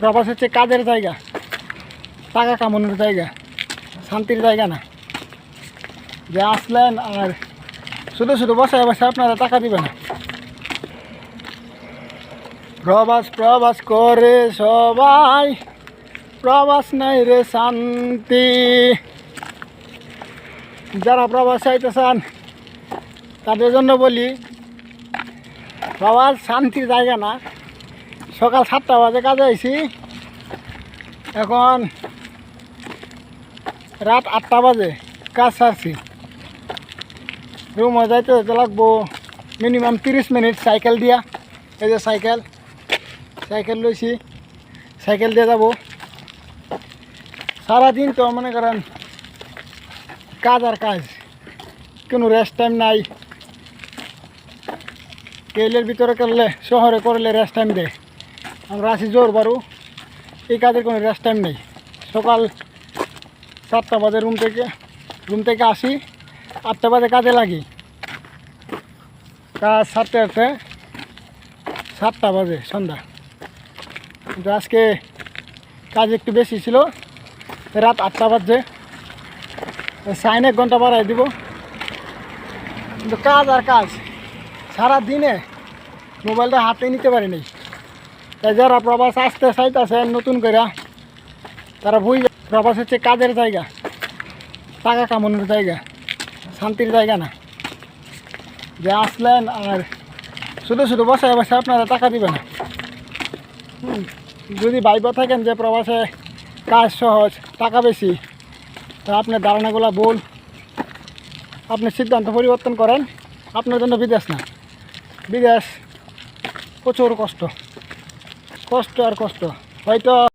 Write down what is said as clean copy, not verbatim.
প্রবাস হচ্ছে কাজের জায়গা, টাকা কামানোর জায়গা, শান্তির জায়গা না যে আসলেন আর শুধু শুধু বসে বসে আপনারা টাকা দিবে না। প্রবাস প্রবাস করে সবাই, প্রবাস নাই রে শান্তি। যারা প্রবাস চাইতে চান তাদের জন্য বলি, প্রবাস শান্তির জায়গা না। সকাল 7টা বাজে কাজে আইছি, এখন রাত 8টা বাজে কাজ সারছি। রুমে যাইতে যেতে লাগবো মিনিমাম 30 মিনিট সাইকেল দিয়া। এই যে সাইকেল লইছি, সাইকেল দিয়ে যাবো। সারাদিন তো মনে করেন কাজ আর কাজ, কোনো রেস্ট টাইম নাই। কেলের ভিতরে করলে, শহরে করলে রেস্ট টাইম দেয়। আমরা আছি জোর বারু, এই কাজের কোনো রেস্ট টাইম নেই। সকাল 7টা বাজে রুম থেকে আসি, 8টা বাজে কাজে লাগি। কাজ সারতে 7টা বাজে সন্ধ্যা। কিন্তু আজকে কাজ একটু বেশি ছিল, রাত 8টা বাজে। সাইন 1 ঘন্টা বাড়াই দিব। কিন্তু কাজ আর কাজ, সারা দিনে মোবাইলটা হাতে নিতে পারি নাই। তাই যারা প্রবাস আসতে চাইতেছেন নতুন করে, তারা বুঝে প্রবাস হচ্ছে কাজের জায়গা, টাকা কামানোর জায়গা, শান্তির জায়গা না যে আসলেন আর শুধু শুধু বসে বসে আপনারা টাকা দিবে না। যদি ভাইবা থাকেন যে প্রবাসে কাজ সহজ, টাকা বেশি, তা আপনার ধারণাগুলো ভুল। আপনি সিদ্ধান্ত পরিবর্তন করেন। আপনার জন্য বিদেশ না, বিদেশ প্রচুর কষ্ট আর কষ্ট। হয়তো